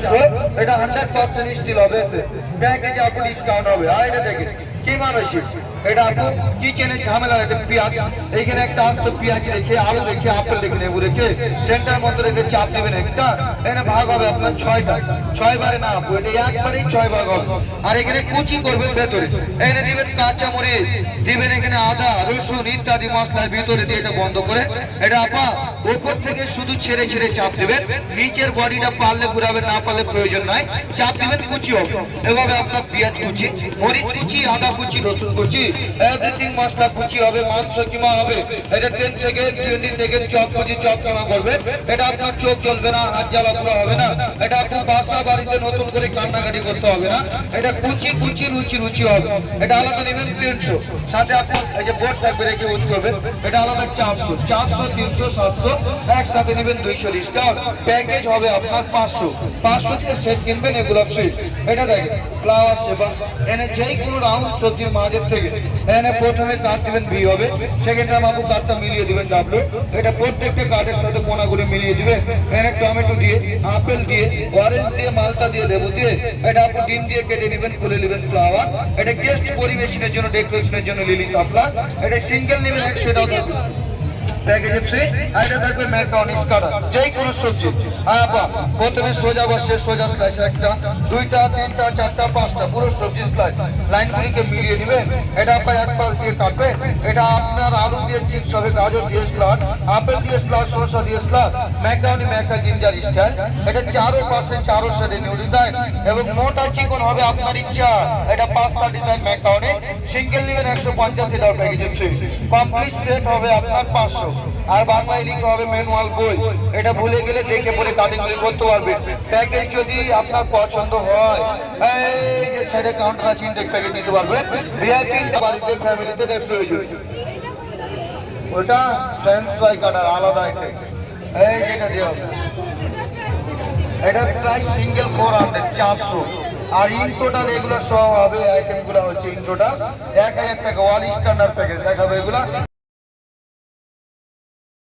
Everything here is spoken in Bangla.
400, এটা 100% স্টিল হবে, প্যাকেজে আপনি ডিসকাউন্ট হবে। আর এটা দেখেন কি মানসি, এটা আপনি কিচেনের ঝামেলা, এটা পেঁয়াজ, এইখানে একটা আস্ত পেঁয়াজ রেখে, আলু রেখে, আপেল রেখে, লেবু রেখে, সেন্টার মধ্যে রেখে চাপ দিবেন একটা, এখানে ভাগ হবে আপনার 6টা, 6 বারে না আপু, এটা একবারেই 6 ভাগ হবে। আর এখানে কুচি করবেন ভেতরে, এখানে দিবেন কাঁচা মরিচ, দিবেন এখানে আদা রসুন ইত্যাদি মশলার ভিতরে দিয়ে এটা বন্ধ করে, এটা আপা উপর থেকে শুধু ছেড়ে ছেড়ে চাপ দিবেন, নিচের বডিটা পারলে ঘুরাবেন, না পারলে প্রয়োজন নাই, চাপ দিবেন কুচি হবে। এভাবে আপনার পেঁয়াজ কুচি, মরিচ কুচি, আদা কুচি, রসুন কুচি, এভরিথিং মশলা কুচি হবে, মাংস কিমা হবে। এটা 10 থেকে 20 থেকে চপ কুচি, চপ কিমা করবে, এটা আপনার চোখ জ্বলবে না, হাত জ্বালা পুরো হবে না, এটা আপনার বাসা বাড়িতে নতুন করে কান্নাকাটি করতে হবে না, এটা কুচি কুচি রুচি রুচি হবে। এটা আলাদা নেবেন 300, সাথে আপনি এই যে বোর্ড থাকবে রেখে ইউজ করবেন, এটা আলাদা 400, 400 300 700, একসাথে নেবেন 200 ডিসকাউন্ট, প্যাকেজ হবে আপনার 500, 500 দিয়ে সেট কিনবেন এগুলো ফ্রি। এটা দেখেন ফ্লাওয়ার সেবা, এনে যেই কোনো রাউন্ড সবজির মাঝের থেকে এনে প্রথমে কাট দিবেন ভি হবে, সেকেন্ড টাইম আপনি কাটটা মিলিয়ে দিবেন ডাব্লিউ, এটা প্রত্যেকটা কার্ডের সাথে কোনাগুলো মিলিয়ে দিবেন, এনে টমেটো দিয়ে, আপেল দিয়ে, অরেঞ্জ দিয়ে, মালটা দিয়ে, লেবু দিয়ে, এটা আপনি ডিম দিয়ে কেটে নেবেন, খুলে নেবেন ফ্লাওয়ার, এটা গেস্ট পরিবেশনের জন্য, ডেকোরেশনের জন্য লিলি কাপলা, এটা সিঙ্গেল নেবেন 100 টাকা প্যাকেজে ফ্রি। আর এটা থাকবে ম্যাকারনি কাটা, যেই কোনো সবজি আপা প্রথমে সোজা বসে সোজা স্লাইস, একটা দুইটা তিনটা চারটা পাঁচটা পুরো সবজি স্লাইস লাইনগুলিকে মিলিয়ে দিবেন, এটা আপনার এক পাশ দিয়ে কাটবেন, এটা আপনার আলু দিয়ে চিপস হবে, গাজর দিয়ে স্লাদ, আপেল দিয়ে স্লাদ, শসা দিয়ে salad, macaroni maca ginger style, এটা চারো পাশে চারো সাইডে নিউ ডিজাইন এবং মোটা চিকন হবে আপনার ইচ্ছা, এটা 5টা ডিজাইন ম্যাকারনি, সিঙ্গেল নেবেন 150 টাকা প্যাকেজে ফ্রি, কমপ্লিট সেট হবে আপনার 500। আর বাংলায় লিখতে হবে ম্যানুয়াল বই, এটা ভুলে গেলে দেখে পরে কাটিংগুলি করতে পারবে। প্যাকেজ যদি আপনার পছন্দ হয়, এই যে সাইডে কাউন্টার আছে, ইনটেক প্যাকেজ নিতে পারবে, ভিআইপি বাড়িতে ফ্যামিলিতে প্রয়োজন, ওটা ফ্রেঞ্চ ফ্রাই কাটার আলাদা একটা, এই যেটা দেওয়া হবে, এটা প্রাইস সিঙ্গেল 400, 400। আর ইন টোটাল এগুলো সব হবে, আইটেমগুলো হচ্ছে ইন টোটাল 1000 টাকা, ওয়াল স্ট্যান্ডার্ড প্যাকেজ দেখাবে এগুলা।